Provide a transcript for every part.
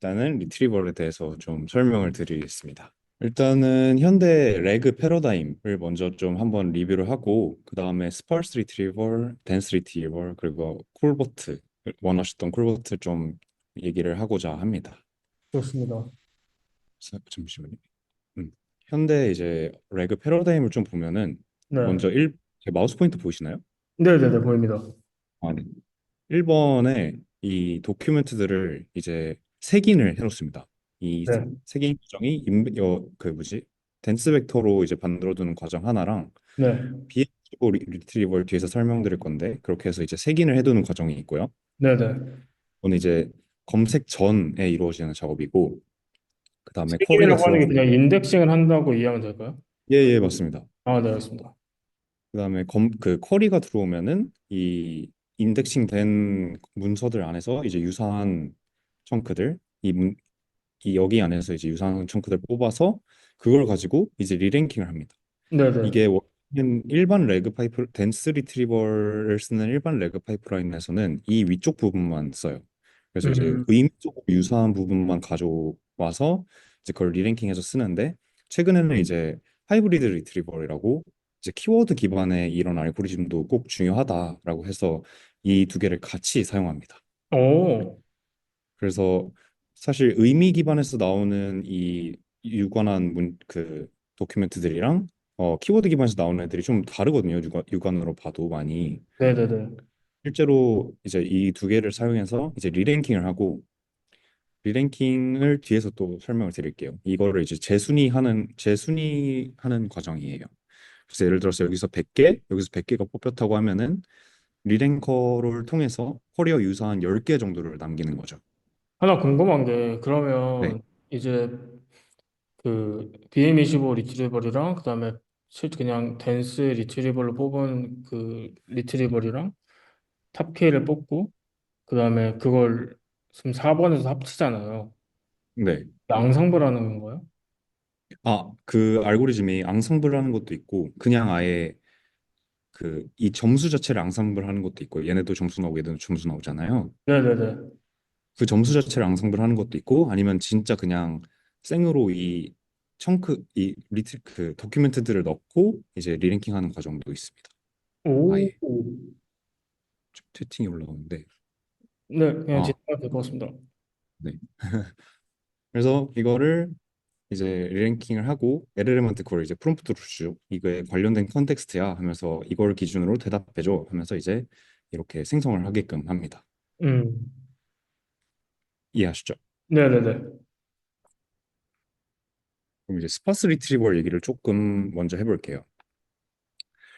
일단은 리트리버에 대해서 좀 설명을 드리겠습니다. 일단은 현대 레그 패러다임을 먼저 좀 한번 리뷰를 하고 그 다음에 스파르스 리트리버, 덴스 리트리버 그리고 콜버트 원하셨던 콜버트 좀 얘기를 하고자 합니다. 좋습니다. 잠시만요. 음. 현대 이제 레그 패러다임을 좀 보면은 네. 먼저 제 마우스 포인터 보이시나요? 네네네, 보입니다. 아, 네. 1번에 이 도큐멘트들을 이제 색인을 해놓습니다. 이 네. 색인 과정이 그 뭐지? 댄스 벡터로 이제 만들어두는 과정 하나랑 네. BH5 리트리버를 뒤에서 설명드릴 건데 그렇게 해서 이제 색인을 해두는 과정이 있고요. 네네. 이거는 이제 검색 전에 이루어지는 작업이고 그 다음에 쿼리가 책임이라고 하는 게 들어오면 그냥 인덱싱을 한다고 이해하면 될까요? 예예 맞습니다. 아, 네, 알겠습니다. 그다음에 그 쿼리가 들어오면은 이 인덱싱된 문서들 안에서 이제 유사한 청크들 이 여기 안에서 이제 유사한 청크들 뽑아서 그걸 가지고 이제 리랭킹을 합니다. 네네. 이게 원래는 일반 레그 파이프 댄스 리트리버를 쓰는 일반 레그 파이프라인에서는 이 위쪽 부분만 써요. 그래서 이제 음, 의미적으로 유사한 부분만 가져와서 이제 그걸 리랭킹해서 쓰는데 최근에는 이제 하이브리드 리트리버라고 이제 키워드 기반의 이런 알고리즘도 꼭 중요하다라고 해서 이 두 개를 같이 사용합니다. 오, 그래서 사실 의미 기반에서 나오는 이 유관한 그 도큐멘트들이랑 키워드 기반에서 나오는 애들이 좀 다르거든요. 육안으로 봐도 많이. 네네네. 실제로 이제 이 두 개를 사용해서 이제 리랭킹을 하고 리랭킹을 뒤에서 또 설명을 드릴게요. 이거를 이제 재순위하는 과정이에요. 그래서 예를 들어서 여기서 100개가 뽑혔다고 하면은 리랭커를 통해서 커리어 유사한 10개 정도를 남기는 거죠. 하나 궁금한 게, 네. 그러면 이제 그 BM25 리트리버리랑 그다음에 그냥 댄스 리트리버로 뽑은 그 리트리버리랑 탑K를 뽑고 그다음에 그걸 지금 4번에서 합치잖아요. 네. 양상벌하는 건가요? 그 알고리즘이 앙상블 하는 것도 있고 그냥 아예 그 이 점수 자체를 앙상블 하는 것도 있고 얘네도 점수 나오고 얘네도 점수 나오잖아요. 네네네. 그 점수 자체를 앙상블 하는 것도 있고 아니면 진짜 그냥 생으로 이 리트 그 도큐멘트들을 넣고 이제 리랭킹 하는 과정도 있습니다. 오. 아예 좀 채팅이 올라오는데 네, 그냥 아, 진행하면 될 것 같습니다. 네. 그래서 이거를 이제 리랭킹을 하고 에르르한테 그걸 이제 프롬프트로 주죠. 이거에 관련된 컨텍스트야 하면서 이걸 기준으로 대답해줘 하면서 이제 이렇게 생성을 하게끔 합니다. 음. 이해하시죠? 네네네. 그럼 이제 스파스 리트리버 얘기를 조금 먼저 해볼게요.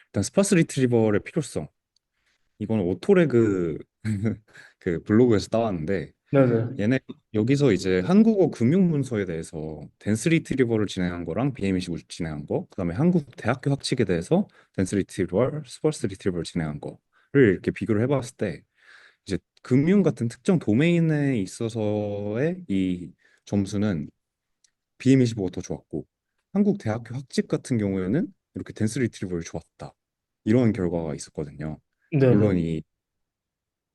일단 스파스 리트리버의 필요성. 이건 오토레그 그 블로그에서 따왔는데 네네. 얘네 여기서 이제 한국어 금융 문서에 대해서 댄스 리트리버를 진행한 거랑 BMC 진행한 거, 그다음에 한국 대학교 학칙에 대해서 댄스 리트리버, 스퍼스 리트리버를 진행한 거를 이렇게 비교를 해봤을 때 이제 금융 같은 특정 도메인에 있어서의 이 점수는 BM25가 더 좋았고 한국 대학교 학칙 같은 경우에는 이렇게 댄스 리트리버를 좋았다. 이런 결과가 있었거든요. 네네. 물론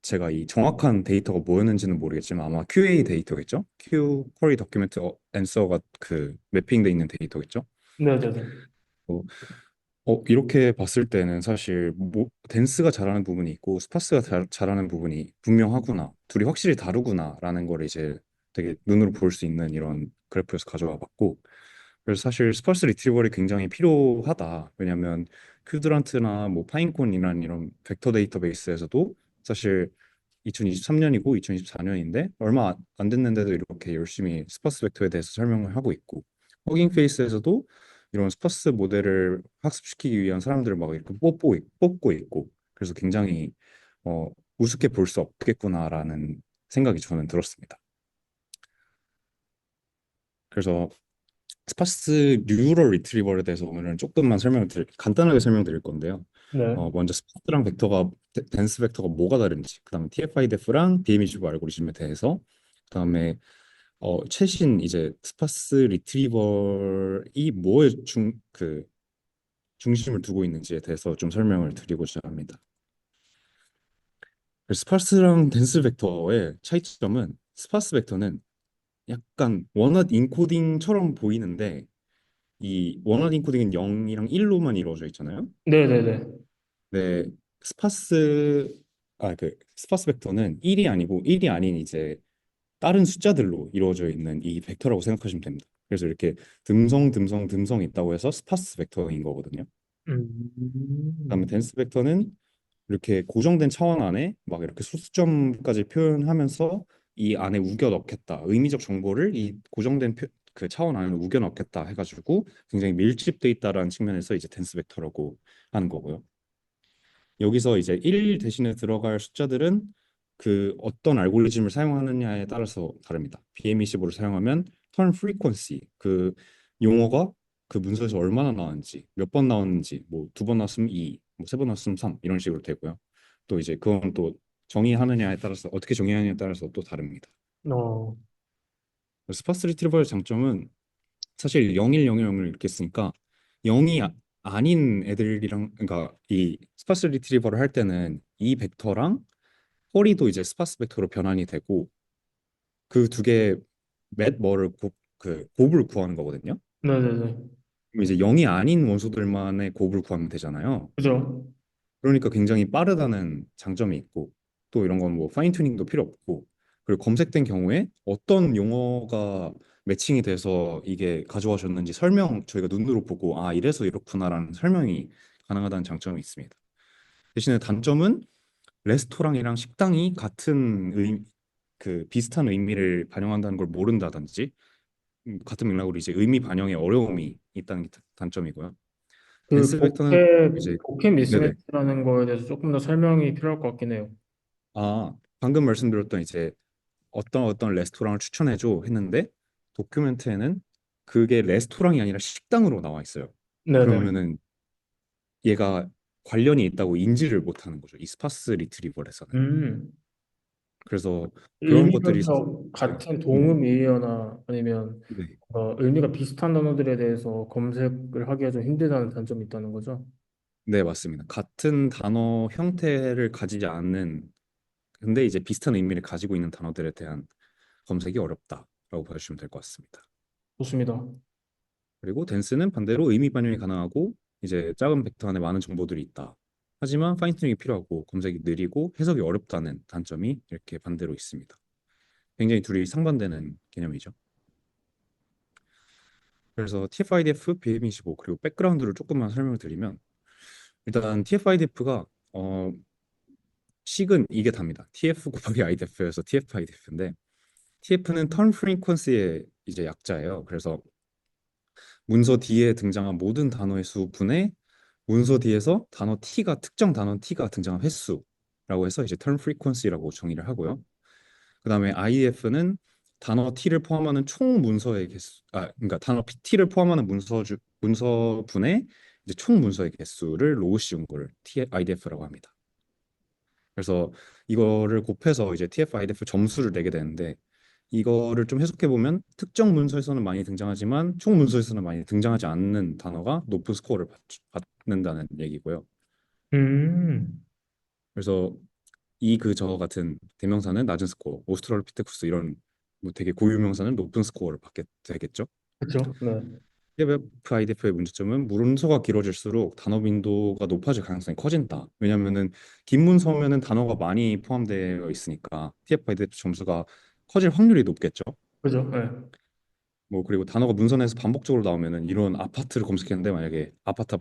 제가 이 정확한 데이터가 뭐였는지는 모르겠지만 아마 QA 데이터겠죠? Query Document Answer가 그 매핑돼 있는 데이터겠죠? 네네네. 어, 이렇게 봤을 때는 사실 댄스가 잘하는 부분이 있고 스파스가 잘하는 부분이 분명하구나. 둘이 확실히 다르구나라는 걸 이제 되게 눈으로 볼 수 있는 이런 그래프에서 가져와 봤고 그래서 사실 스파스 리트리버리 굉장히 필요하다. 왜냐하면 큐드란트나 뭐 파인콘이라는 이런 벡터 데이터베이스에서도 사실 2023년이고 2024년인데 얼마 안 됐는데도 이렇게 열심히 스파스 벡터에 대해서 설명을 하고 있고 허깅 페이스에서도 이런 스파스 모델을 학습시키기 위한 사람들을 막 이렇게 뽑고 있고 그래서 굉장히 어, 우습게 볼 수 없겠구나라는 생각이 저는 들었습니다. 그래서 스파스 뉴럴 리트리버에 대해서 오늘은 조금만 간단하게 설명드릴 건데요. 네. 먼저 스파스랑 댄스 벡터가 뭐가 다른지, 그다음에 TF-IDF랑 BME25 알고리즘에 대해서, 그다음에 최신 이제 스파스 리트리버이 뭐에 중심을 두고 있는지에 대해서 좀 설명을 드리고자 합니다. 스파스랑 댄스 벡터의 차이점은 스파스 벡터는 약간 원어드 인코딩처럼 보이는데 이 원어드 인코딩은 0이랑 1로만 이루어져 있잖아요. 네네네. 네, 스파스 그 스파스 벡터는 1이 아니고 1이 아닌 이제 다른 숫자들로 이루어져 있는 이 벡터라고 생각하시면 됩니다. 그래서 이렇게 듬성 듬성 듬성 있다고 해서 스파스 벡터인 거거든요. 그다음에 음. 덴스 벡터는 이렇게 고정된 차원 안에 막 이렇게 소수점까지 표현하면서 이 안에 우겨 넣겠다. 의미적 정보를 이 고정된 그 차원 안에 우겨 넣겠다 해가지고 굉장히 밀집돼 있다라는 측면에서 이제 덴스 벡터라고 하는 거고요. 여기서 이제 1 대신에 들어갈 숫자들은 그 어떤 알고리즘을 사용하느냐에 따라서 다릅니다. BM25를 사용하면 turn frequency 그 용어가 그 문서에서 얼마나 나왔는지 몇 번 나왔는지 뭐 두 번 나왔으면 2, 뭐 세 번 나왔으면 3 이런 식으로 되고요. 또 이제 그건 또 정의하느냐에 따라서 어떻게 정의하느냐에 따라서 또 다릅니다. 어, 스파스 리트리버의 장점은 사실 01, 01, 0을 이렇게 쓰니까 0이 아닌 애들이랑 그러니까 이 스파스 리트리버를 할 때는 이 벡터랑 허리도 이제 스파스 벡터로 변환이 되고 그 두 개 맷 뭐를 그 곱을 구하는 거거든요. 네네네. 그럼 이제 0이 아닌 원소들만의 곱을 구하면 되잖아요. 그죠? 그러니까 굉장히 빠르다는 장점이 있고 또 이런 건 뭐 파인 튜닝도 필요 없고 그리고 검색된 경우에 어떤 용어가 매칭이 돼서 이게 가져와졌는지 설명 저희가 눈으로 보고 아 이래서 이렇구나라는 설명이 가능하다는 장점이 있습니다. 대신에 단점은 레스토랑이랑 식당이 그 비슷한 의미를 반영한다는 걸 모른다든지 같은 맥락으로 이제 의미 반영에 어려움이 있다는 게 단점이고요. 그 댄스 벡터는 이제 복해 네네. 미스매치라는 거에 대해서 조금 더 설명이 필요할 것 같긴 해요. 아, 방금 말씀드렸던 이제 어떤 레스토랑을 추천해줘 했는데 도큐멘트에는 그게 레스토랑이 아니라 식당으로 나와 있어요. 네네. 그러면은 얘가 관련이 있다고 인지를 못하는 거죠. 이 스파스 리트리버에서는. 음. 그래서 그런 것들이 의미별로 네, 같은 네, 동음이어나 아니면 네. 의미가 비슷한 단어들에 대해서 검색을 하기가 좀 힘들다는 단점이 있다는 거죠. 네, 맞습니다. 같은 단어 형태를 가지지 않는 근데 이제 비슷한 의미를 가지고 있는 단어들에 대한 검색이 어렵다라고 봐주시면 될 것 같습니다. 좋습니다. 그리고 댄스는 반대로 의미 반영이 가능하고 이제 작은 벡터 안에 많은 정보들이 있다. 하지만 파인튜닝이 필요하고 검색이 느리고 해석이 어렵다는 단점이 이렇게 반대로 있습니다. 굉장히 둘이 상반되는 개념이죠. 그래서 TF-IDF, BM25 그리고 백그라운드를 조금만 설명을 드리면 일단 TF-IDF가 식은 이게 답니다. TF 곱하기 IDF여서 TF-IDF인데 TF는 턴 프리퀀시의 이제 약자예요. 그래서 문서 뒤에 등장한 모든 단어의 수 분의 문서 뒤에서 단어 T가 특정 단어 T가 등장한 횟수라고 해서 이제 turn frequency라고 정의를 하고요. 그다음에 IDF는 단어 T를 포함하는 총 문서의 개수, 그러니까 단어 T를 포함하는 문서분의 이제 총 문서의 개수를 로우 씌운 걸 IDF라고 합니다. 그래서 이거를 곱해서 이제 TF-IDF 점수를 내게 되는데 이거를 좀 해석해 보면 특정 문서에서는 많이 등장하지만 총 문서에서는 많이 등장하지 않는 단어가 높은 스코어를 받는다는 얘기고요. 음. 그래서 이 그 저 같은 대명사는 낮은 스코어, 오스트랄로피테쿠스 이런 뭐 되게 고유명사는 높은 스코어를 받게 되겠죠. 그렇죠. 네. TF IDF의 문제점은 문서가 길어질수록 단어 빈도가 높아질 가능성이 커진다. 왜냐면은 긴 문서면은 단어가 많이 포함되어 있으니까 TF IDF 점수가 커질 확률이 높겠죠. 그죠. 네. 뭐 그리고 단어가 문서 내에서 반복적으로 나오면은 이런 아파트를 검색했는데 만약에 아파트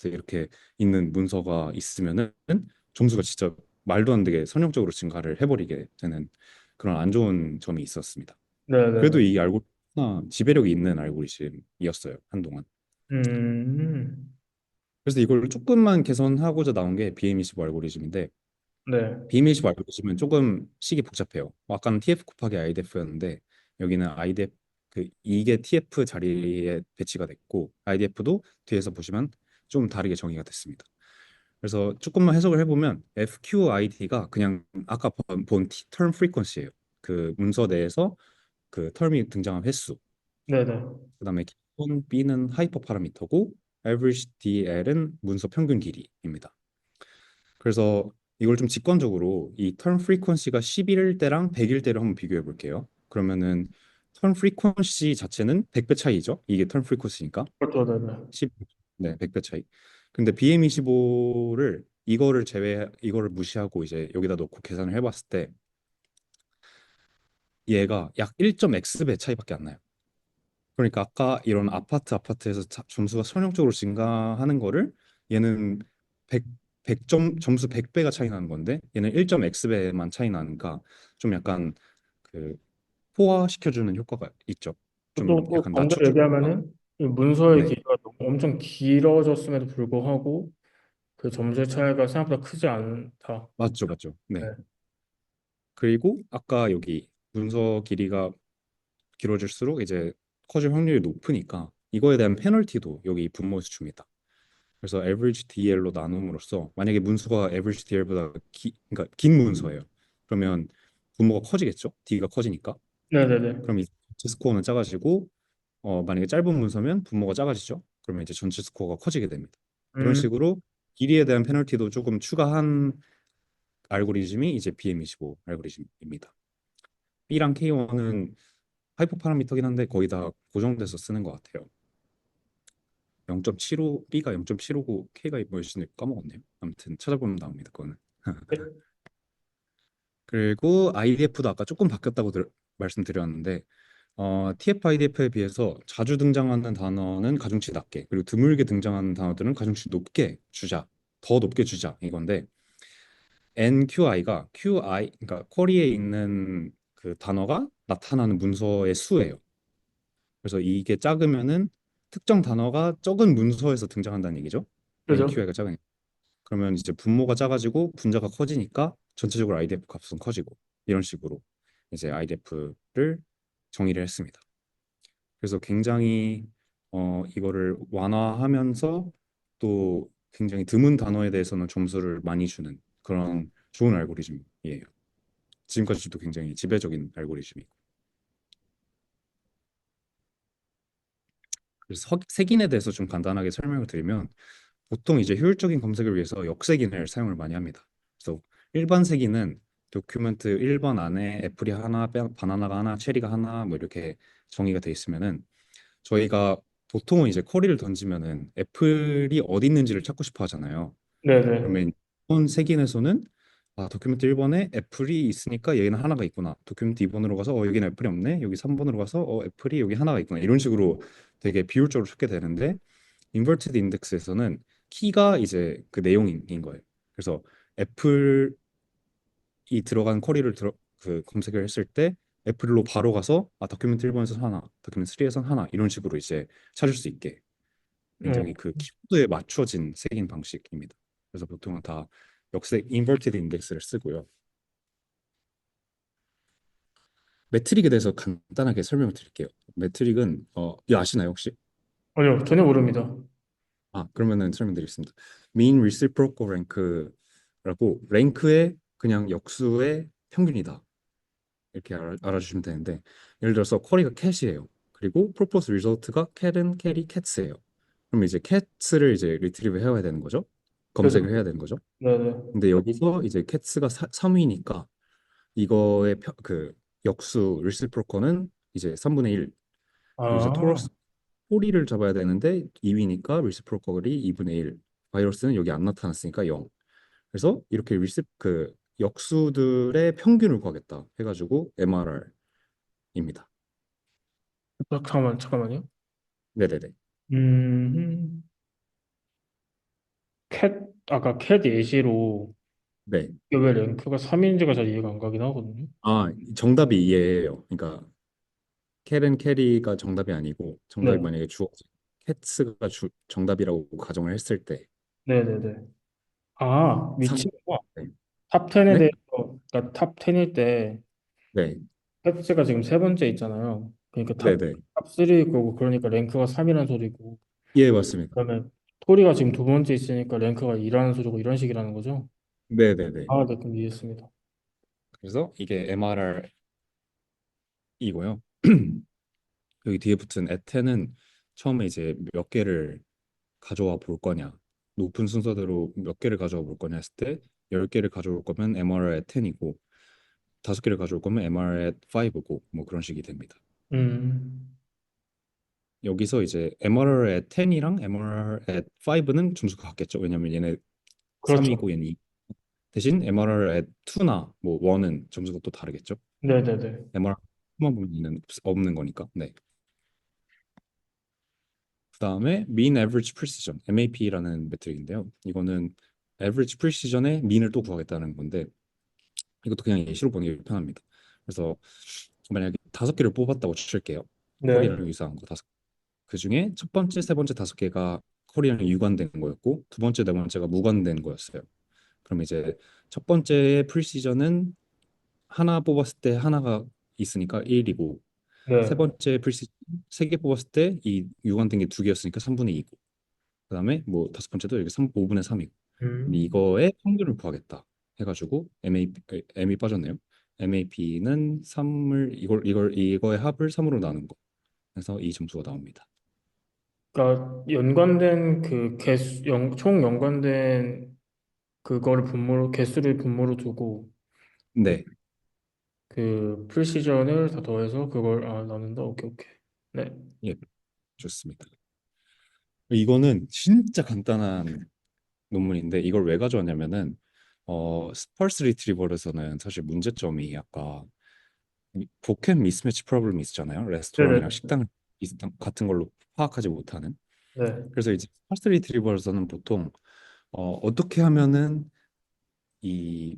이렇게 있는 문서가 있으면은 점수가 진짜 말도 안 되게 선형적으로 증가를 해버리게 되는 그런 안 좋은 점이 있었습니다. 그래도 네네네. 이 알고리즘은 지배력이 있는 알고리즘이었어요 한동안. 음. 그래서 이걸 조금만 개선하고자 나온 게 BM25 알고리즘인데 네. BM25 알고리즘은 조금 식이 복잡해요. 아까는 TF 곱하기 IDF였는데 여기는 IDF 이게 TF 자리에 배치가 됐고 IDF도 뒤에서 보시면 좀 다르게 정의가 됐습니다. 그래서 조금만 해석을 해보면 FQID가 그냥 아까 본 term frequency예요. 그 문서 내에서 그 term이 등장한 횟수. 네네. 그다음에 기본 B는 하이퍼 파라미터고 average DL은 문서 평균 길이입니다. 그래서 이걸 좀 직관적으로 이 턴 프리퀀시가 10일 때랑 100일 때를 한번 비교해 볼게요. 그러면은 턴 프리퀀시 자체는 100배 차이죠. 이게 턴 프리퀀시니까 그렇죠, 네네. 10, 네, 100배 차이. 근데 BM25를 이거를 무시하고 이제 여기다 놓고 계산을 해봤을 때 얘가 약 1.X배 차이밖에 안 나요. 그러니까 아까 이런 아파트에서 점수가 선형적으로 증가하는 거를 얘는 100, 점수 100배가 차이 나는 건데 얘는 1.X배만 차이 나니까 좀 약간 그 포화시켜주는 효과가 있죠. 좀 또 약간 반대로 낮춰주는 효과. 얘기하면은 이 문서의 네, 길이가 너무 엄청 길어졌음에도 불구하고 그 점수의 차이가 생각보다 크지 않다. 맞죠, 맞죠. 네. 네. 그리고 아까 여기 문서 길이가 길어질수록 이제 커질 확률이 높으니까 이거에 대한 페널티도 여기 분모에서 줍니다. 그래서 average DL로 나눔으로써 만약에 문서가 average DL보다 그러니까 긴 문서예요. 그러면 분모가 커지겠죠? D가 커지니까. 네네네. 그럼 이 전체 스코어는 작아지고 만약에 짧은 문서면 분모가 작아지죠. 그러면 이제 전체 스코어가 커지게 됩니다. 이런 음, 식으로 길이에 대한 페널티도 조금 추가한 알고리즘이 이제 BM25 알고리즘입니다. B랑 K1은 하이퍼 파라미터긴 한데 거의 다 고정돼서 쓰는 것 같아요. 0.75 B가 0.759 K가 뭐였는지 까먹었네요. 아무튼 찾아보면 나옵니다. 그거는. 그리고 IDF도 아까 조금 바뀌었다고 말씀드렸는데 TF-IDF에 비해서 자주 등장하는 단어는 가중치 낮게 그리고 드물게 등장하는 단어들은 가중치 높게 주자. 더 높게 주자 이건데 NQI가 QI 그러니까 쿼리에 있는 그 단어가 나타나는 문서의 수예요. 그래서 이게 작으면은 특정 단어가 적은 문서에서 등장한다는 얘기죠. 그죠? NQI가 작으니까. 그러면 이제 분모가 작아지고 분자가 커지니까 전체적으로 IDF 값은 커지고 이런 식으로 이제 IDF를 정의를 했습니다. 그래서 굉장히 이거를 완화하면서 또 굉장히 드문 단어에 대해서는 점수를 많이 주는 그런 좋은 알고리즘이에요. 지금까지도 굉장히 지배적인 알고리즘이고. 그래서 색인에 대해서 좀 간단하게 설명을 드리면 보통 이제 효율적인 검색을 위해서 역색인을 사용을 많이 합니다. 그래서 일반 색인은 도큐멘트 1번 안에 애플이 하나, 바나나가 하나, 체리가 하나 뭐 이렇게 정의가 돼 있으면은 저희가 보통은 이제 쿼리를 던지면은 애플이 어디 있는지를 찾고 싶어 하잖아요. 네네. 그러면 이번 색인에서는 도큐멘트 1번에 애플이 있으니까 얘는 하나가 있구나. 도큐멘트 2번으로 가서 여기는 애플이 없네. 여기 3번으로 가서 애플이 여기 하나가 있구나. 이런 식으로 되게 비율적으로 찾게 되는데 인버티드 인덱스에서는 키가 이제 그 내용인 거예요. 그래서 애플이 들어간 쿼리를 그 검색을 했을 때 애플로 바로 가서 도큐멘트 1번에서 하나, 도큐멘트 3에서 하나 이런 식으로 이제 찾을 수 있게 굉장히 그 키보드에 맞춰진 색인 방식입니다. 그래서 보통은 다 역색 인버티드 인덱스를 쓰고요. 매트릭에 대해서 간단하게 설명을 드릴게요. 매트릭은 이거 아시나요 혹시? 아니요, 전혀 모릅니다. 그러면은 설명드리겠습니다. mean reciprocal rank라고 랭크의 그냥 역수의 평균이다. 이렇게 알아주시면 되는데 예를 들어서 쿼리가 캣이에요. 그리고 propose result가 캣은 캐리 캣스예요. 그럼 이제 캣스를 이제 리트리브 해야 되는 거죠. 검색을 그죠? 해야 되는 거죠. 네네. 근데 여기서 이제 캣스가 3위니까 이거의 그 역수 reciprocal은 이제 3분의 1. 그리고 이제 아, 토러스 꼬리를 잡아야 되는데 2위니까 리시프로컬이 2분의 1. 바이러스는 여기 안 나타났으니까 0. 그래서 이렇게 그 역수들의 평균을 구하겠다 해가지고 MRR입니다. 잠깐만요. 네네네. 음, 아까 캣 예시로 네. 이게 왜 랭크가 3인지가 잘 이해가 안 가긴 하거든요. 정답이 이해예요. 그러니까 캣은 캐리가 정답이 아니고 정답이 네. 만약에 캣스가 정답이라고 가정을 했을 때 네네네. 아, 3. 위치가 네. 탑 10에 네? 대해서, 그러니까 탑 10일 때 네. 캡스가 지금 세 번째 있잖아요. 그러니까 네네. 탑 3일 거고, 그러니까 랭크가 3이라는 소리고, 예, 맞습니다. 그러면 토리가 지금 두 번째 있으니까 랭크가 2라는 소리고, 이런 식이라는 거죠? 네네네. 아, 네, 그럼 이해했습니다. 그래서 이게 MRR이고요. 여기 뒤에 붙은 at10은 처음에 이제 몇 개를 가져와 볼 거냐, 높은 순서대로 몇 개를 가져와 볼 거냐 했을 때 10개를 가져올 거면 MR at 10이고 5개를 가져올 거면 MR at 5고 뭐 그런 식이 됩니다. 음, 여기서 이제 MRR at 10이랑 MRR at 5는 점수가 같겠죠. 왜냐면 얘네 그렇죠. 3이고 얘는 2. 대신 MRR at 2나 뭐 1은 점수가 또 다르겠죠. 네네네. MRR만 보면 얘는 없는 거니까. 네. 그다음에 mean average precision, MAP라는 매트릭인데요. 이거는 average precision의 mean을 또 구하겠다는 건데 이것도 그냥 예시로 보는 게 편합니다. 그래서 만약에 5개를 뽑았다고 칠게요. 네, 컬이랑 유사한 거 다섯. 그 중에 첫 번째, 세 번째 5개가 컬이랑 유관된 거였고 두 번째, 네 번째가 무관된 거였어요. 그럼 이제 첫 번째의 프리시전은 하나 뽑았을 때 하나가 있으니까 1이고 세 네. 번째 프리시전 3개 뽑았을 때 이 유관된 게 2개였으니까 3분의 2고 그다음에 뭐 다섯 번째도 여기 5분의 3이고 음. 이거의 평균을 구하겠다 해가지고 M이 빠졌네요. MAP는 3을 이거의 합을 3으로 나눈 거. 그래서 이 점수가 나옵니다. 그러니까 연관된 그 개수, 총 연관된 그거를 분모로, 개수를 분모로 두고 그, 네, 그 프리시전을 다 더해서 그걸 나눈다. 오케이, 오케이. 네, 예, 좋습니다. 이거는 진짜 간단한 논문인데 이걸 왜 가져왔냐면은 스파르스 리트리버에서는 사실 문제점이 아까 보캔 미스매치 프로블럼이 있잖아요. 레스토랑이랑 네네. 식당 같은 걸로 파악하지 못하는. 네, 그래서 이제 스파르스 리트리버에서는 보통 어떻게 하면은 이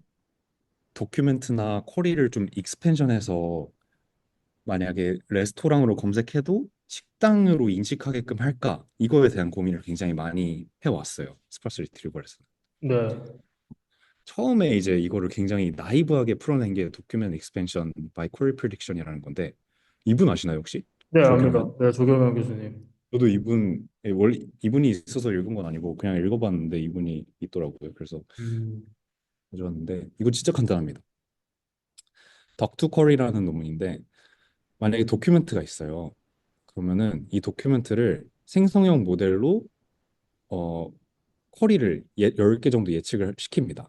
도큐멘트나 쿼리를 좀 익스펜션해서 만약에 레스토랑으로 검색해도 식당으로 인식하게끔 할까? 이거에 대한 고민을 굉장히 많이 해왔어요. 스파스 리트리버에서. 네. 처음에 이제 이거를 굉장히 나이브하게 풀어낸 게 도큐ment 익스펜션 by query prediction이라는 건데 이분 아시나요 혹시? 네, 압니다. 조경현? 네, 조경현 교수님. 저도 원래 이분이 있어서 읽은 건 아니고 그냥 읽어봤는데 이분이 있더라고요. 그래서 음, 가져왔는데 이거 진짜 간단합니다. 덕투 쿼리라는 논문인데 만약에 도큐멘트가 있어요. 그러면은 이 도큐멘트를 생성형 모델로 어, 쿼리를 10개 정도 예측을 시킵니다.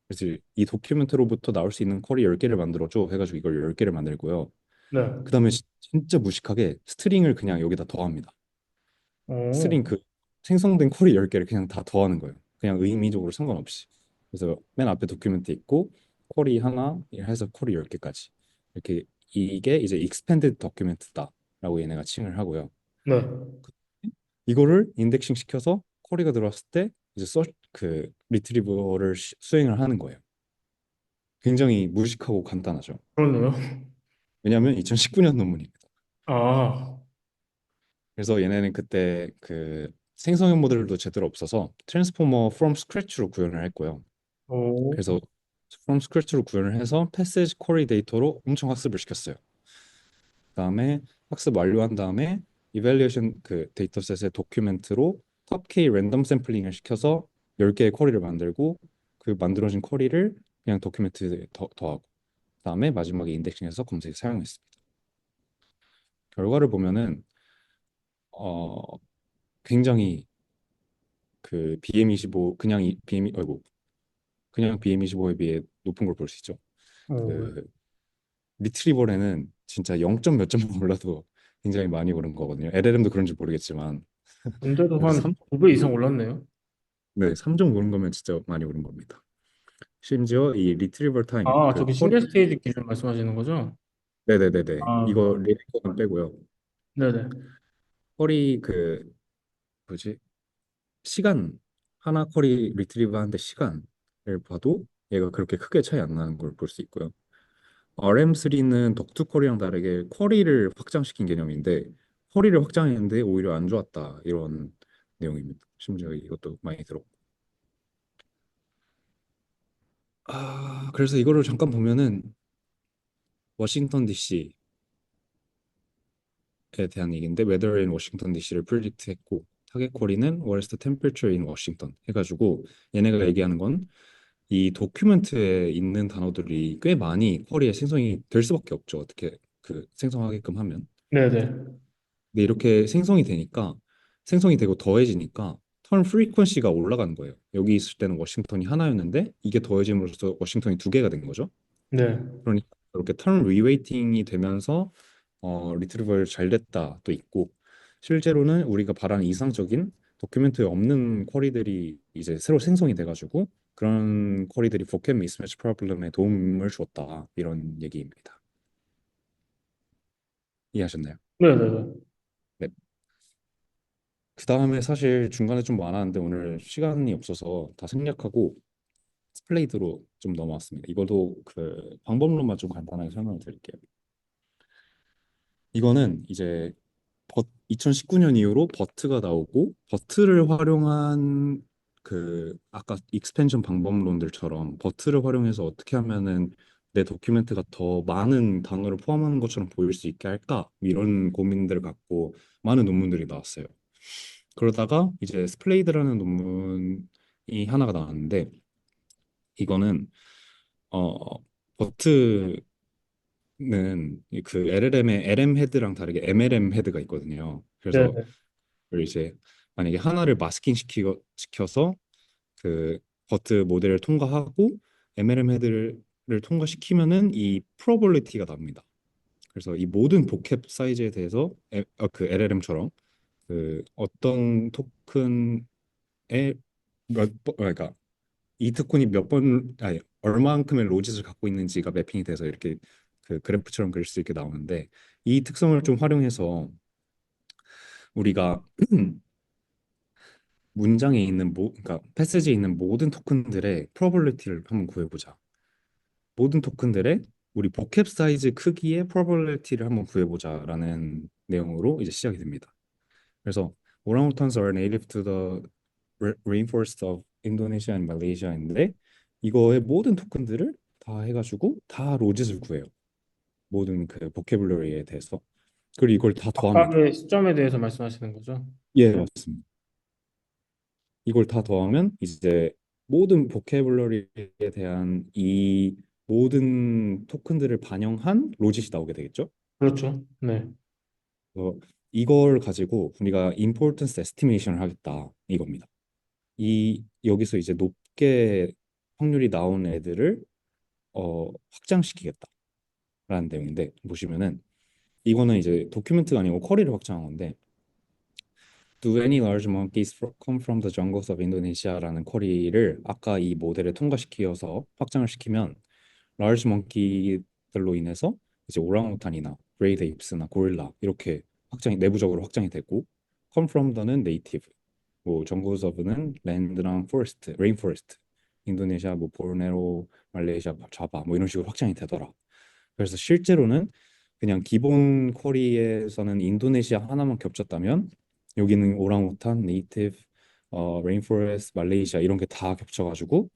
그래서 이 도큐멘트로부터 나올 수 있는 쿼리 10개를 만들어줘 해가지고 이걸 10개를 만들고요. 그 네. 다음에 진짜 무식하게 스트링을 그냥 여기다 더합니다. 스트링 오, 그 생성된 쿼리 10개를 그냥 다 더하는 거예요. 그냥 의미적으로 상관없이. 그래서 맨 앞에 도큐멘트 있고 쿼리 하나 해서 쿼리 10개까지. 이렇게 이게 이제 expanded document다라고 얘네가 칭을 하고요. 네. 이거를 인덱싱 시켜서 쿼리가 들어왔을 때 이제 그 리트리버를 수행을 하는 거예요. 굉장히 무식하고 간단하죠. 그렇네요. 왜냐하면 2019년 논문입니다. 아, 그래서 얘네는 그때 그 생성형 모델도 제대로 없어서 트랜스포머 from scratch로 구현을 했고요. 오, 그래서 from scratch로 구현을 해서 패시지 쿼리 데이터로 엄청 학습을 시켰어요. 그다음에 학습 완료한 다음에 이밸리에이션 그 데이터셋의 도큐멘트로 톱 K 랜덤 샘플링을 시켜서 10개의 쿼리를 만들고 그 만들어진 쿼리를 그냥 도큐멘트에 더하고 그다음에 마지막에 인덱싱해서 검색에 사용했습니다. 결과를 보면은 어 굉장히 그 BM25 그냥 BM25에 비해 높은 걸 볼 수 있죠. 오, 그 리트리버에는 진짜 0. 몇 점만 올라도 굉장히 많이 오른 거거든요. LLM도 그런지 모르겠지만 근데도 그래서 한 2배 이상 올랐네요. 네, 3점 오른 거면 진짜 많이 오른 겁니다. 심지어 이 리트리버 타임, 아, 그 저기 쿼리, 싱글 스테이지 기준 말씀하시는 거죠? 네네네네. 아, 이거 리레이커는 빼고요. 네네. 쿼리 그 뭐지? 시간 하나 쿼리 리트리버 하는데 시간을 봐도 얘가 그렇게 크게 차이 안 나는 걸 볼 수 있고요. RM3는 덕투 쿼리랑 다르게 쿼리를 확장시킨 개념인데 쿼리를 확장했는데 오히려 안 좋았다 이런 내용입니다. 심지어 이것도 많이 들었고. 그래서 이거를 잠깐 보면은 워싱턴 DC 에 대한 얘기인데 weather in Washington DC를 프리딕트 했고 타겟 쿼리는 what is the temperature in Washington 해가지고 얘네가 얘기하는 건 이 도큐멘트에 있는 단어들이 꽤 많이 쿼리에 생성이 될 수밖에 없죠. 어떻게 그 생성하게끔 하면. 네네. 근데 이렇게 생성이 되고 더해지니까 턴 프리퀀시가 올라가는 거예요. 여기 있을 때는 워싱턴이 하나였는데 이게 더해짐으로써 워싱턴이 2개가 된 거죠. 네. 그러니까 이렇게 턴 리웨이팅이 되면서 리트리버 잘 됐다 또 있고 실제로는 우리가 바라는 이상적인 도큐멘트에 없는 쿼리들이 이제 새로 생성이 돼가지고 그런 쿼리들이 포켓 미스매치 프로블럼에 도움을 줬다 이런 얘기입니다. 이해하셨나요? 네네네. 네. 그 다음에 사실 중간에 좀 많았는데 오늘 시간이 없어서 다 생략하고 스플레이드로 좀 넘어왔습니다. 이것도 그 방법론만 좀 간단하게 설명을 드릴게요. 이거는 이제 2019년 이후로 버트가 나오고 버트를 활용한 그 아까 익스펜션 방법론들처럼 버트를 활용해서 어떻게 하면은 내 도큐멘트가 더 많은 단어를 포함하는 것처럼 보일 수 있게 할까? 이런 고민들을 갖고 많은 논문들이 나왔어요. 그러다가 이제 스플레이드라는 논문이 하나가 나왔는데 이거는 버트는 그 LLM의 LM 헤드랑 다르게 MLM 헤드가 있거든요. 그래서 네네. 그걸 이제 만약에 하나를 시켜서 그 버트 모델을 통과하고 MLM 헤드를 통과시키면은 이 프로버빌리티가 납니다. 그래서 이 모든 복합 사이즈에 대해서 그 LLM처럼 그 어떤 토큰에 그러니까 이 토큰이 몇 번 아니 얼마만큼의 로짓을 갖고 있는지가 매핑이 돼서 이렇게 그 그래프처럼 그릴 수 있게 나오는데 이 특성을 좀 활용해서 우리가 문장에 있는 그러니까 패스지에 있는 모든 토큰들의 프로버빌리티를 한번 구해보자. 모든 토큰들의 우리 보캡 사이즈 크기의 프로버빌리티를 한번 구해보자라는 내용으로 이제 시작이 됩니다. 그래서 orangutans are native to the rainforest of Indonesia and Malaysia인데 이거의 모든 토큰들을 다 해가지고 다 로짓을 구해요. 모든 그 보캐블러리에 대해서. 그리고 이걸 다 더합니다. 각각의 시점에 대해서 말씀하시는 거죠? 예, 맞습니다. 이걸 다 더하면 이제 모든 보캐블러리에 대한 이 모든 토큰들을 반영한 로짓이 나오게 되겠죠. 그렇죠. 네. 그래서 이걸 가지고 우리가 importance estimation을 하겠다 이겁니다. 이 여기서 이제 높게 확률이 나온 애들을 확장시키겠다라는 내용인데 보시면은 이거는 이제 도큐멘트가 아니고 쿼리를 확장한 건데 Do any large monkeys come from the jungles of Indonesia라는 쿼리를 아까 이 모델에 통과시켜서 확장을 시키면 large monkey들로 인해서 이제 오랑우탄이나 great apes나 고릴라 이렇게 확장이 내부적으로 확장이 되고 come from the는 native 뭐 jungles of는 land랑 forest, rainforest 인도네시아 뭐 보르네오, 말레이시아, 자바 뭐 이런 식으로 확장이 되더라. 그래서 실제로는 그냥 기본 쿼리에서는 인도네시아 하나만 겹쳤다면 여기는 오랑우탄, 네이티브, 레인포레스트, 말레이시아 이런 게 다 겹쳐가지고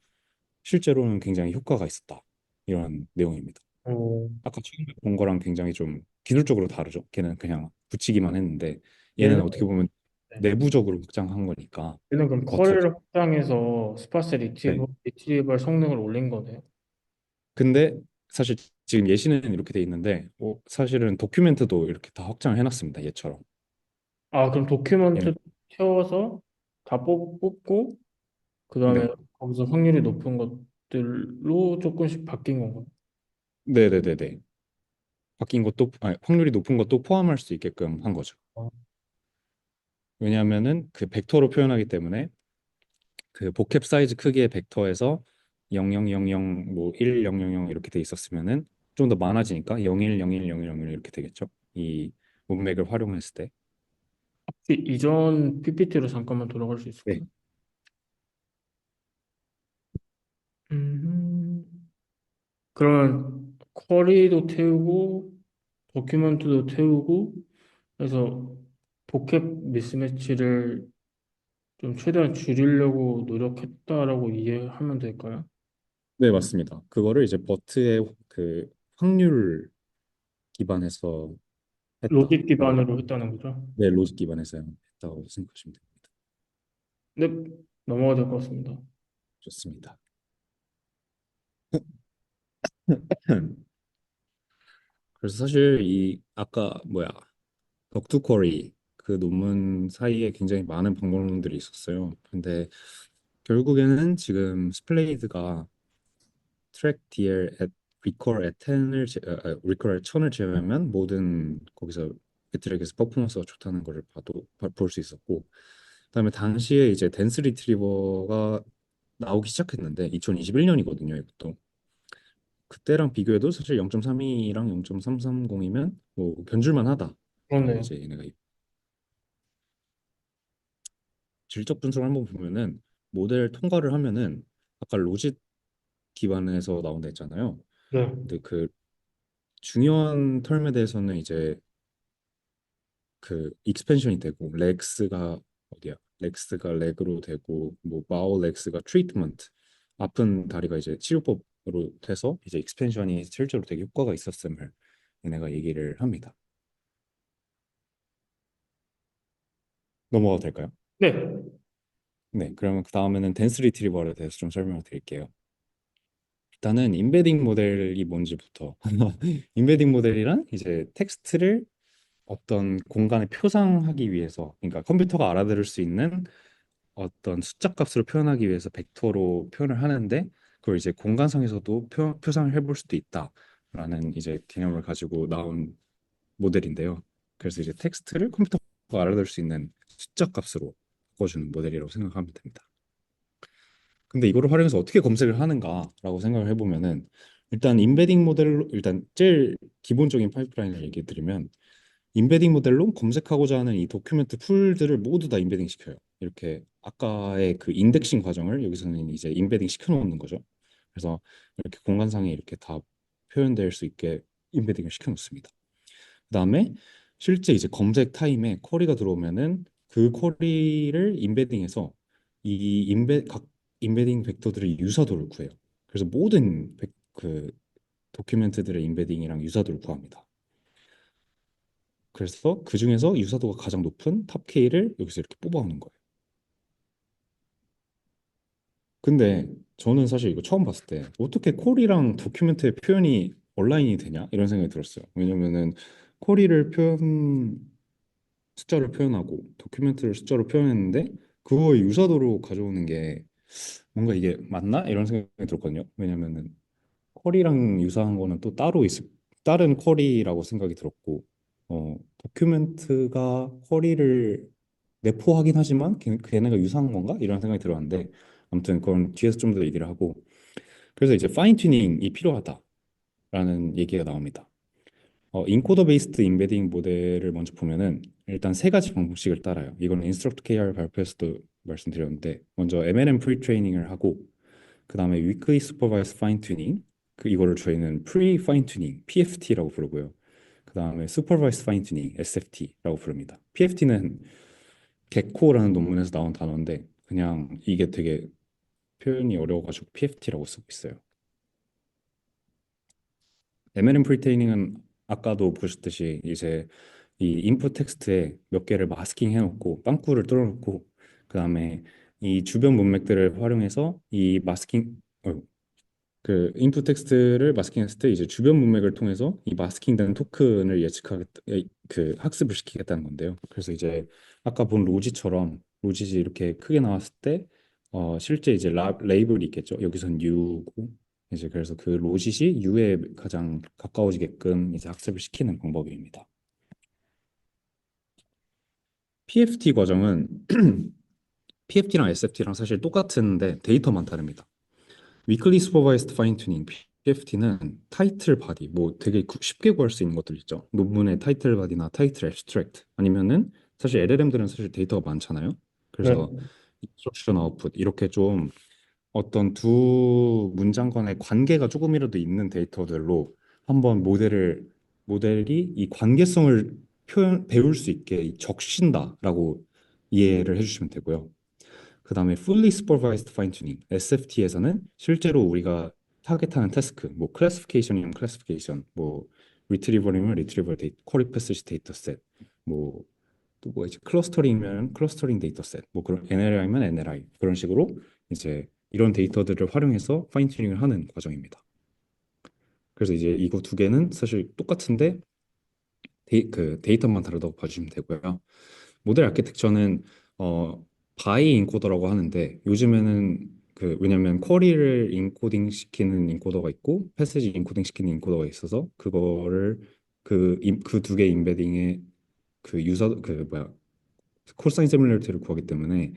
실제로는 굉장히 효과가 있었다. 이런 내용입니다. 어, 아까 처음에 본 거랑 굉장히 좀 기술적으로 다르죠. 걔는 그냥 붙이기만 했는데 얘는 얘는, 어떻게 보면 네. 내부적으로 확장한 거니까 얘는 그럼 버트. 쿼리를 확장해서 스파스 네. 리트리버 성능을 올린 거네요. 근데 사실 지금 예시는 이렇게 돼 있는데 사실은 도큐멘트도 이렇게 다 확장을 해놨습니다. 얘처럼. 아, 그럼 얘는 도큐먼트 채워서 다 뽑고, 그 다음에 네. 거기서 확률이 높은 것들로 조금씩 바뀐 건가요? 네네네네. 바뀐 것도 아니, 확률이 높은 것도 포함할 수 있게끔 한 거죠. 어, 왜냐하면은 그 벡터로 표현하기 때문에 그 복합 사이즈 크기의 벡터에서 0000 뭐 1000 이렇게 돼 있었으면은 좀 더 많아지니까 01010101 이렇게 되겠죠. 이 문맥을 활용했을 때. 혹시 이전 PPT로 잠깐만 돌아갈 수 네. 있을까요? 음, 그러면 쿼리도 태우고, 도큐먼트도 태우고, 그래서 복합 미스매치를 좀 최대한 줄이려고 노력했다라고 이해하면 될까요? 네, 맞습니다. 그거를 이제 버트의 그 확률 기반해서 로직 했다라고. 기반으로 했다는 거죠. 네, 로직 기반해서 했다고 생각하시면 됩니다. 네, 넘어가야 될 것 같습니다. 좋습니다. 그래서 사실 이 아까 뭐야 덕투쿼리 그 논문 사이에 굉장히 많은 방법론들이 있었어요. 근데 결국에는 지금 스플레이드가 트랙 DL recall at 10을 recall at 1000을 제외하면 모든 거기서 매트릭에서 퍼포먼스가 좋다는 거를 봐도 볼 수 있었고, 그다음에 당시에 이제 댄스 리트리버가 나오기 시작했는데 2021년이거든요, 이것도. 그때랑 비교해도 사실 0.32랑 0.330이면 뭐 견줄만 하다라고 그렇네요. 이제 얘네가 질적 분석을 한번 보면은 모델 통과를 하면은 아까 로짓 기반에서 나온다 했잖아요. 네. 근데 그 중요한 텀에 대해서는 이제 그 익스펜션이 되고 렉스가 어디야? 렉스가 렉으로 되고 뭐 마우 렉스가 트리트먼트 아픈 다리가 이제 치료법으로 돼서 이제 익스펜션이 실제로 되게 효과가 있었음을 얘네가 얘기를 합니다. 넘어가도 될까요? 네. 네, 그러면 그 다음에는 댄스 리트리버에 대해서 좀 설명을 드릴게요. 일단은 임베딩 모델이 뭔지부터. 임베딩 모델이란 이제 텍스트를 어떤 공간에 표상하기 위해서, 그러니까 컴퓨터가 알아들을 수 있는 어떤 숫자 값으로 표현하기 위해서 벡터로 표현을 하는데, 그걸 이제 공간상에서도 표상을 해볼 수도 있다라는 이제 개념을 가지고 나온 모델인데요. 그래서 이제 텍스트를 컴퓨터가 알아들을 수 있는 숫자 값으로 바꿔주는 모델이라고 생각하면 됩니다. 근데 이거를 활용해서 어떻게 검색을 하는가라고 생각을 해보면은, 일단 임베딩 모델로, 일단 제일 기본적인 파이프라인을 얘기해 드리면, 임베딩 모델로 검색하고자 하는 이 도큐멘트 풀들을 모두 다 임베딩 시켜요. 이렇게 아까의 그 인덱싱 과정을 여기서는 이제 임베딩 시켜놓는 거죠. 그래서 이렇게 공간상에 이렇게 다 표현될 수 있게 임베딩을 시켜놓습니다. 그다음에 실제 이제 검색 타임에 쿼리가 들어오면은 그 쿼리를 임베딩해서 각 임베딩 벡터들의 유사도를 구해요. 그래서 모든 그 도큐멘트들의 임베딩이랑 유사도를 구합니다. 그래서 그 중에서 유사도가 가장 높은 탑 K를 여기서 이렇게 뽑아오는 거예요. 근데 저는 사실 이거 처음 봤을 때 어떻게 콜이랑 도큐멘트의 표현이 온라인이 되냐 이런 생각이 들었어요. 왜냐면은 콜이를 숫자로 표현하고 도큐멘트를 숫자로 표현했는데 그거의 유사도로 가져오는 게 뭔가 이게 맞나 이런 생각이 들었거든요. 왜냐면은 쿼리랑 유사한 거는 또 따로 다른 쿼리라고 생각이 들었고, 도큐멘트가 쿼리를 내포하긴 하지만 걔네가 유사한 건가? 이런 생각이 들었는데, 아무튼 그건 뒤에서 좀 더 얘기를 하고, 그래서 이제 파인 튜닝이 필요하다라는 얘기가 나옵니다. 인코더 베이스드 임베딩 모델을 먼저 보면은 일단 세 가지 방법씩을 따라요. 이거는 인스트럭트 KR 발표에서도 말씀드렸는데, 먼저 MLM 프리 트레이닝을 하고, 그 다음에 weekly supervised fine tuning, 이거를 저희는 pre fine tuning (PFT)라고 부르고요. 그 다음에 supervised fine tuning (SFT)라고 부릅니다. PFT는 개코라는 논문에서 나온 단어인데 그냥 이게 되게 표현이 어려워가지고 PFT라고 쓰고 있어요. MLM 프리테이닝은 아까도 보셨듯이 이제 이 인풋 텍스트에 몇 개를 마스킹 해놓고 빵꾸를 뚫어놓고 그 다음에 이 주변 문맥들을 활용해서 이 그 인풋 텍스트를 마스킹했을 때 이제 주변 문맥을 통해서 이 마스킹된 토큰을 그 학습을 시키겠다는 건데요. 그래서 이제 아까 본 로지처럼 로지지 이렇게 크게 나왔을 때 실제 이제 레이블이 있겠죠. 여기선 U고 이제 그래서 그 로짓이 U에 가장 가까워지게끔 이제 학습을 시키는 방법입니다. PFT 과정은 PFT랑 SFT랑 사실 똑같은데 데이터만 다릅니다. 위클리 슈퍼바이스드 파인 튜닝 PFT는 타이틀 바디 뭐 되게 쉽게 구할 수 있는 것들 있죠. 논문의 타이틀 바디나 타이틀 애브스트랙트 아니면은 사실 LLM들은 사실 데이터가 많잖아요. 네. 그래서 인스트럭션 아웃풋 이렇게 좀 어떤 두 문장 간의 관계가 조금이라도 있는 데이터들로 한번 모델이 이 관계성을 배울 수 있게 적신다라고 이해를 해주시면 되고요. 그 다음에 fully supervised fine tuning SFT에서는 실제로 우리가 타겟하는 태스크 뭐 클래시피케이션이면 클래시피케이션 뭐 리트리버이면 리트리버 데이터 쿼리 패스지 데이터셋 뭐 또 뭐 이제 클러스터링이면 클러스터링 데이터셋 뭐 그런 NLI면 NLI 그런 식으로 이제 이런 데이터들을 활용해서 파인 튜닝을 하는 과정입니다. 그래서 이제 이거 두 개는 사실 똑같은데 그 데이터만 다르다고 봐주시면 되고요. 모델 아키텍처는 어 바이 인코더라고 하는데 요즘에는 왜냐면 쿼리를 인코딩 시키는 인코더가 있고 패스지 인코딩 시키는 인코더가 있어서 그거를 그 두 개 임베딩에 그 유저 그 뭐야 콜사인 시뮬레이터를 구하기 때문에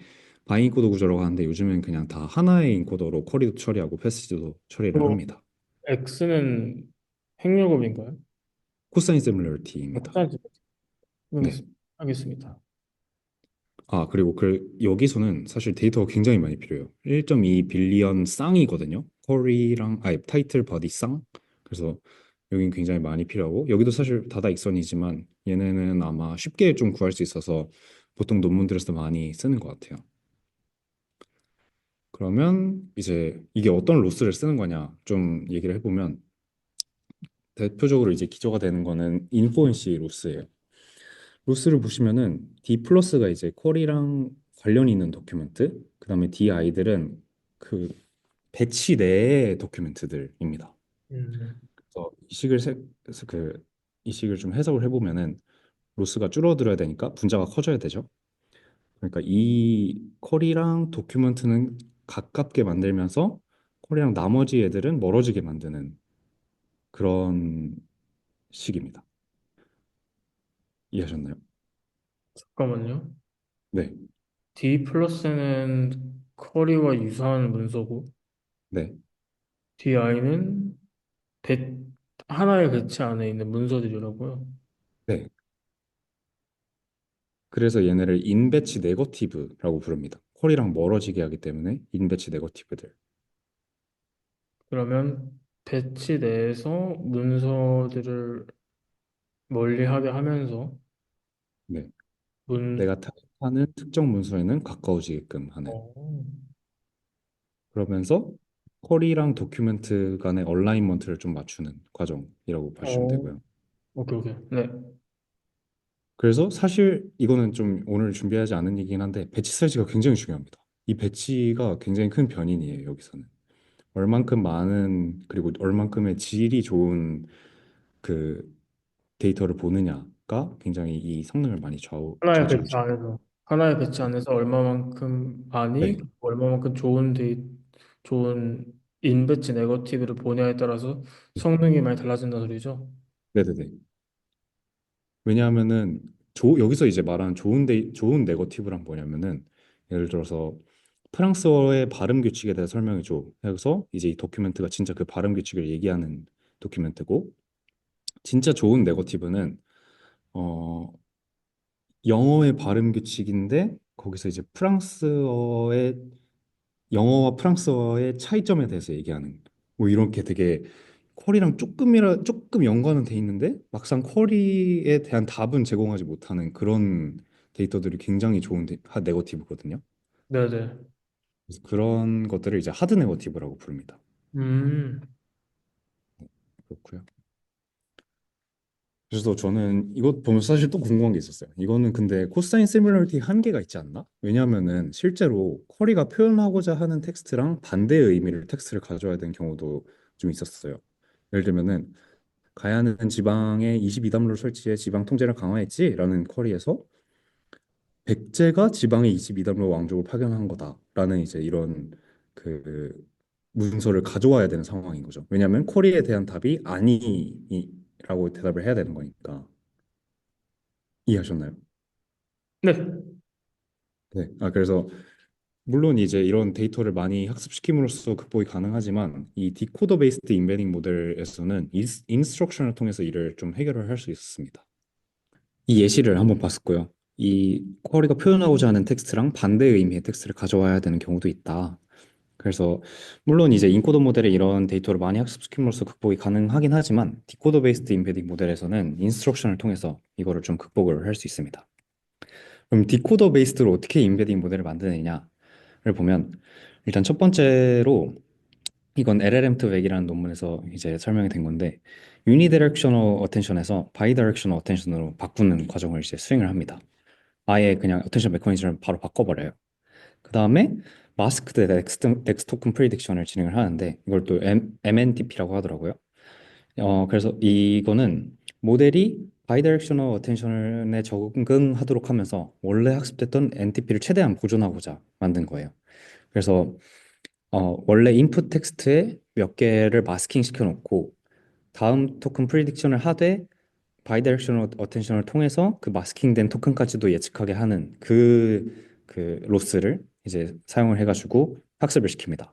바이인코더 구조라고 하는데 요즘엔 그냥 다 하나의 인코더로 쿼리도 처리하고 패스지도 처리를 또 합니다. X는 핵요금인가요? 코사인 시뮬레이터입니다. 확장지 네. 알겠습니다. 아, 그리고 여기서는 사실 데이터가 굉장히 많이 필요해요. 1.2 빌리언 쌍이거든요. 쿼리랑 타이틀 버디 쌍. 그래서 여긴 굉장히 많이 필요하고 여기도 사실 다다 익선이지만 얘네는 아마 쉽게 좀 구할 수 있어서 보통 논문들에서 많이 쓰는 것 같아요. 그러면 이제 이게 어떤 로스를 쓰는 거냐 좀 얘기를 해보면 대표적으로 이제 기저가 되는 거는 인포인시 로스예요. 로스를 보시면은 D 플러스가 이제 쿼리랑 관련이 있는 도큐멘트, 그다음에 DI들은 그 배치 내의 도큐멘트들입니다. 음, 그래서 이 식을 좀 해석을 해보면은 로스가 줄어들어야 되니까 분자가 커져야 되죠. 그러니까 이 쿼리랑 도큐멘트는 가깝게 만들면서 쿼리랑 나머지 애들은 멀어지게 만드는 그런 식입니다. 이해하셨나요? 잠깐만요. 네, D 플러스는 커리와 유사한 문서고 네, DI는 하나의 배치 안에 있는 문서들이라고요. 네. 그래서 얘네를 인배치 네거티브라고 부릅니다. 퀄이랑 멀어지게 하기 때문에 인배치 네거티브들. 그러면 배치 내에서 문서들을 멀리하게 하면서 네. 문 내가 타입하는 특정 문서에는 가까워지게끔 하는. 어, 그러면서 쿼리랑 도큐멘트 간의 얼라이먼트를 좀 맞추는 과정이라고 보시면 어, 되고요. 오케이 오케이 네. 그래서 사실 이거는 좀 오늘 준비하지 않은 얘기긴 한데 배치 사이즈가 굉장히 중요합니다. 이 배치가 굉장히 큰 변인이에요, 여기서는. 얼만큼 많은 그리고 얼만큼의 질이 좋은 그 데이터를 보느냐가 굉장히 이 성능을 많이 좌지우지합니다. 하나의 배치 안에서 얼마만큼 많이 네, 얼마만큼 좋은 인배치 네거티브를 보냐에 따라서 성능이 많이 달라진다는 소리죠. 네네네. 왜냐하면은 여기서 이제 말하는 좋은 네거티브란 뭐냐면은 예를 들어서 프랑스어의 발음 규칙에 대해 설명해 줘. 해서 이제 이 도큐멘트가 진짜 그 발음 규칙을 얘기하는 도큐멘트고 진짜 좋은 네거티브는 어 영어의 발음 규칙인데 거기서 이제 영어와 프랑스어의 차이점에 대해서 얘기하는 뭐 이렇게 되게 쿼리랑 조금 연관은 돼 있는데 막상 쿼리에 대한 답은 제공하지 못하는 그런 데이터들이 굉장히 좋은 네거티브거든요. 네네. 그래서 그런 것들을 이제 하드 네거티브라고 부릅니다. 음, 그렇고요. 그래서 저는 이것 보면서 사실 또 궁금한 게 있었어요. 이거는 근데 코사인 시뮬러리티 한계가 있지 않나? 왜냐하면은 실제로 쿼리가 표현하고자 하는 텍스트랑 반대의 의미를 텍스트를 가져야 되는 경우도 좀 있었어요. 예를 들면은 가야는 지방에 22담로를 설치해 지방 통제를 강화했지라는 쿼리에서 백제가 지방에 22담로 왕족을 파견한 거다라는 이제 이런 그 문서를 가져와야 되는 상황인 거죠. 왜냐하면 쿼리에 대한 답이 아니라고 대답을 해야 되는 거니까. 이해하셨나요? 네. 네. 아, 그래서 물론 이제 이런 데이터를 많이 학습시킴으로써 극복이 가능하지만 이 디코더 베이스드 임베딩 모델에서는 인스트럭션을 통해서 이를 좀 해결을 할 수 있었습니다. 이 예시를 한번 봤었고요. 이 쿼리가 표현하고자 하는 텍스트랑 반대의 의미의 텍스트를 가져와야 되는 경우도 있다. 그래서 물론 이제 인코더 모델에 이런 데이터를 많이 학습시킴으로써 극복이 가능하긴 하지만 디코더 베이스드 임베딩 모델에서는 인스트럭션을 통해서 이거를 좀 극복을 할 수 있습니다. 그럼 디코더 베이스드로 어떻게 임베딩 모델을 만드느냐를 보면 일단 첫 번째로 이건 LLM2백이라는 논문에서 이제 설명이 된 건데 유니디렉셔널 어텐션에서 바이디렉셔널 어텐션으로 바꾸는 과정을 이제 수행을 합니다. 아예 그냥 어텐션 메커니즘을 바로 바꿔버려요. 그 다음에 마스크드 넥스 토큰 프리딕션을 진행을 하는데 이걸 또 MNTP라고 하더라고요. 그래서 이거는 모델이 바이디렉셔널 어텐션에 적응하도록 하면서 원래 학습됐던 NTP를 최대한 보존하고자 만든 거예요. 그래서 원래 인풋 텍스트에 몇 개를 마스킹 시켜놓고 다음 토큰 프리딕션을 하되 바이다이렉셔널 어텐션을 통해서 그 마스킹된 토큰까지도 예측하게 하는 그 로스를 이제 사용을 해가지고 학습을 시킵니다.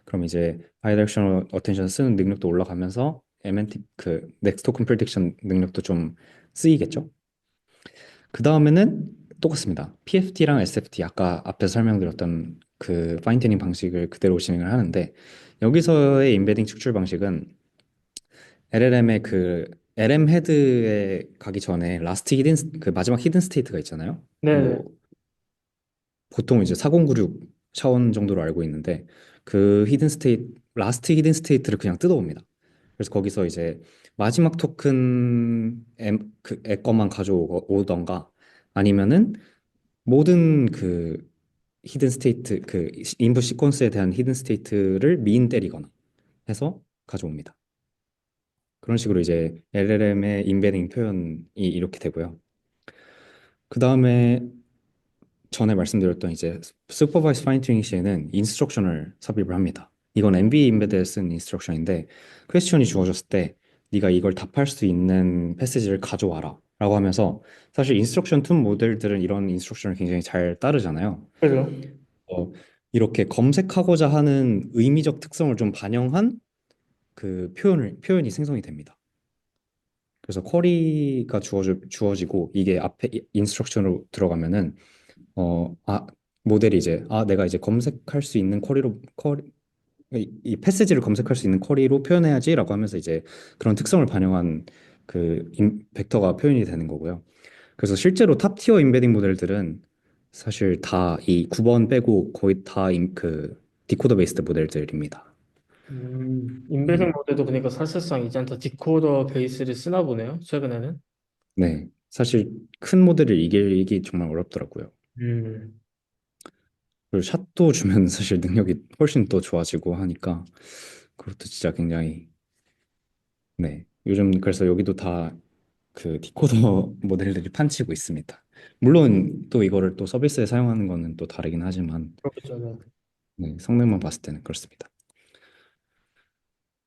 그럼 이제 바이다이렉셔널 어텐션 쓰는 능력도 올라가면서 MNT 그 넥스트 토큰 프리딕션 능력도 좀 쓰이겠죠? 그 다음에는 똑같습니다. PFT랑 SFT 아까 앞에서 설명드렸던 그 파인튜닝 방식을 그대로 진행을 하는데 여기서의 임베딩 축출 방식은 LLM의 그 LM 헤드에 가기 전에 라스트 히든 그 마지막 히든 스테이트가 있잖아요. 네네. 뭐 보통 이제 4096 차원 정도로 알고 있는데 그 히든 스테이트 라스트 히든 스테이트를 그냥 뜯어옵니다. 그래서 거기서 이제 마지막 토큰 애 것만 가져오던가 아니면은 모든 그 히든 스테이트 그 인풋 시퀀스에 대한 히든 스테이트를 미인 때리거나 해서 가져옵니다. 그런 식으로 이제 LLM의 인베딩 표현이 이렇게 되고요. 그 다음에 전에 말씀드렸던 이제 슈퍼바이스 파인튜닝 시에는 인스트럭션을 삽입을 합니다. 이건 MB 인베드에 쓴 인스트럭션인데 퀘스천이 주어졌을 때 네가 이걸 답할 수 있는 패시지를 가져와라 라고 하면서 사실 인스트럭션 툰 모델들은 이런 인스트럭션을 굉장히 잘 따르잖아요. 그죠? 어, 이렇게 검색하고자 하는 의미적 특성을 좀 반영한 그 표현이 생성이 됩니다. 그래서 쿼리가 주어지고 이게 앞에 인스트럭션으로 들어가면은 어, 아, 모델이 이제 내가 이제 검색할 수 있는 이 패스지를 검색할 수 있는 쿼리로 표현해야지라고 하면서 이제 그런 특성을 반영한 벡터가 표현이 되는 거고요. 그래서 실제로 탑 티어 임베딩 모델들은 사실 다 이 9번 빼고 거의 다 그 디코더 베이스드 모델들입니다. 인베딩 모델도 그러니까 사실상 이제는 다 디코더 베이스를 쓰나 보네요. 최근에는. 네. 사실 큰 모델을 이기기 정말 어렵더라고요. 음, 그리고 샷도 주면 사실 능력이 훨씬 더 좋아지고 하니까 그것도 진짜 굉장히 네. 요즘 그래서 여기도 다 그 디코더 모델들이 판치고 있습니다. 물론 또 이거를 또 서비스에 사용하는 거는 또 다르긴 하지만 그렇죠. 네. 네, 성능만 봤을 때는 그렇습니다.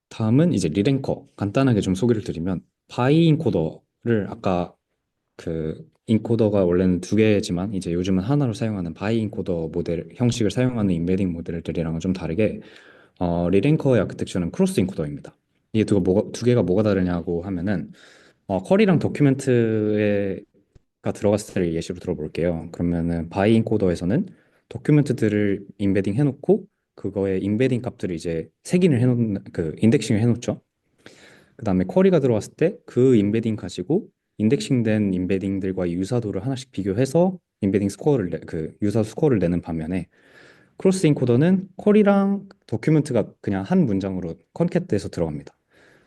다음은 이제 리랭커 간단하게 좀 소개를 드리면 바이 인코더를 아까 그 인코더가 원래는 두 개지만 이제 요즘은 하나로 사용하는 바이 인코더 모델 형식을 사용하는 임베딩 모델들이랑은 좀 다르게 리랭커의 아키텍처는 크로스 인코더입니다. 이게 두 개가 뭐가 다르냐고 하면은 쿼리랑 도큐멘트가 들어갔을 때를 예시로 들어볼게요. 그러면은 바이 인코더에서는 도큐멘트들을 인베딩 해놓고 그거에 인베딩 값들을 이제 색인을 해놓는 그 인덱싱을 해놓죠. 그다음에 쿼리가 들어왔을 때 그 인베딩 가지고 인덱싱된 인베딩들과의 유사도를 하나씩 비교해서 인베딩 스코어를 그 유사 스코어를 내는 반면에 크로스 인코더는 쿼리랑 도큐멘트가 그냥 한 문장으로 컨캣돼서 들어갑니다.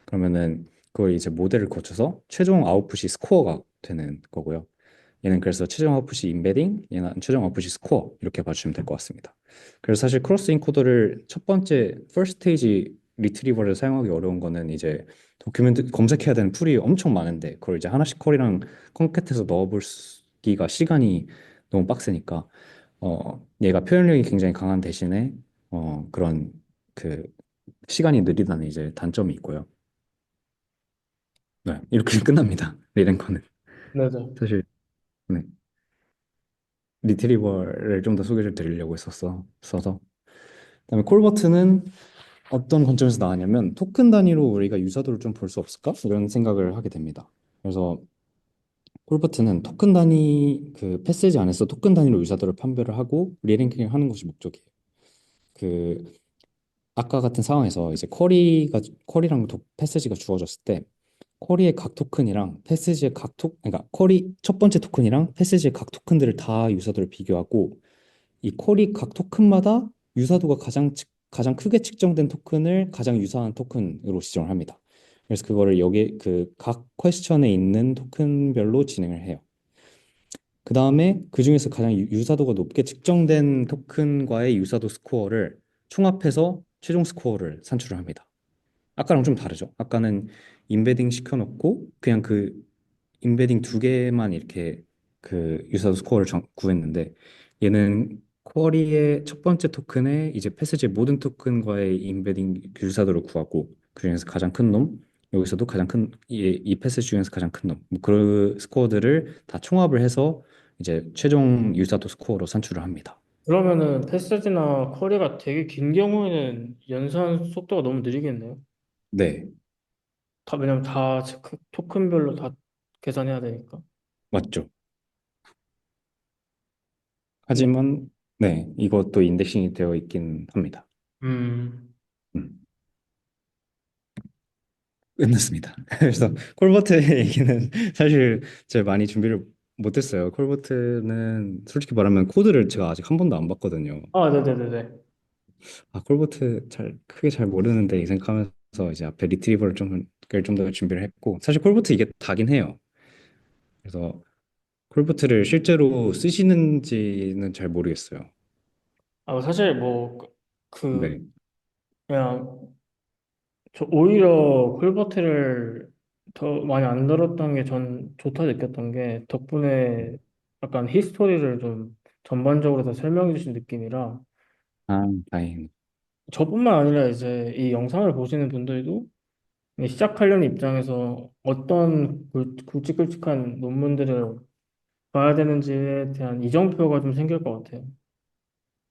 그러면은 그걸 이제 모델을 거쳐서 최종 아웃풋이 스코어가 되는 거고요. 얘는 그래서 최종 아웃풋이 인베딩, 얘는 최종 아웃풋이 스코어 이렇게 봐주시면 될 것 같습니다. 그래서 사실 크로스 인코더를 첫 번째 퍼스트 스테이지 리트리버를 사용하기 어려운 거는 이제 도큐멘트 검색해야 되는 풀이 엄청 많은데 그걸 이제 하나씩 컬이랑 콘캣해서 넣어볼기가 시간이 너무 빡세니까 얘가 표현력이 굉장히 강한 대신에 그런 그 시간이 느리다는 이제 단점이 있고요. 네, 이렇게 끝납니다. 리랭커는 네네. 사실 네, 리트리버를 좀 더 소개를 드리려고 써서 그다음에 콜버트는 어떤 관점에서 나왔냐면 토큰 단위로 우리가 유사도를 좀 볼 수 없을까? 이런 생각을 하게 됩니다. 그래서 콜버트는 토큰 단위 그 패스지 안에서 토큰 단위로 유사도를 판별을 하고 리랭킹을 하는 것이 목적이에요. 그 아까 같은 상황에서 이제 쿼리랑 패스지가 주어졌을 때 쿼리의 각 토큰이랑 패스지의 그러니까 쿼리 첫 번째 토큰이랑 패스지의 각 토큰들을 다 유사도를 비교하고 이 쿼리 각 토큰마다 유사도가 가장 크게 측정된 토큰을 가장 유사한 토큰으로 지정을 합니다. 그래서 그거를 여기 그 각 퀘스천에 있는 토큰별로 진행을 해요. 그 다음에 그 중에서 가장 유사도가 높게 측정된 토큰과의 유사도 스코어를 총합해서 최종 스코어를 산출을 합니다. 아까랑 좀 다르죠. 아까는 인베딩 시켜놓고 그냥 그 인베딩 두 개만 이렇게 그 유사도 스코어를 구했는데 얘는 쿼리의 첫 번째 토큰에 이제 패스지의 모든 토큰과의 임베딩 유사도를 구하고 그 중에서 가장 큰 놈, 여기서도 가장 큰 이 패스 중에서 가장 큰 놈, 뭐그 스코어들을 다 총합을 해서 이제 최종 유사도 스코어로 산출을 합니다. 그러면은 패스지나 쿼리가 되게 긴 경우에는 연산 속도가 너무 느리겠네요. 네, 왜냐면 다 토큰별로 다 계산해야 되니까. 맞죠. 네. 하지만 네, 이것도 인덱싱이 되어 있긴 합니다. 음. 음, 끝났습니다. 그래서 콜버트 얘기는 사실 제가 많이 준비를 못했어요. 콜버트는 솔직히 말하면 코드를 제가 아직 한 번도 안 봤거든요. 아, 네네네네. 아, 콜버트 잘 크게 잘 모르는데 이 생각하면서 이제 앞에 리트리버를 좀 더 준비를 했고 사실 콜버트 이게 다긴 해요. 그래서 콜버트를 실제로 쓰시는지는 잘 모르겠어요. 아, 사실 뭐, 네. 그냥, 저 오히려 콜버트를 더 많이 안 들었던 게 전 좋다 느꼈던 게 덕분에 약간 히스토리를 좀 전반적으로 다 설명해 주신 느낌이라 아, 다행. 저뿐만 아니라 이제 이 영상을 보시는 분들도 시작하려는 입장에서 어떤 굵직굵직한 논문들을 봐야 되는지에 대한 이정표가 좀 생길 것 같아요.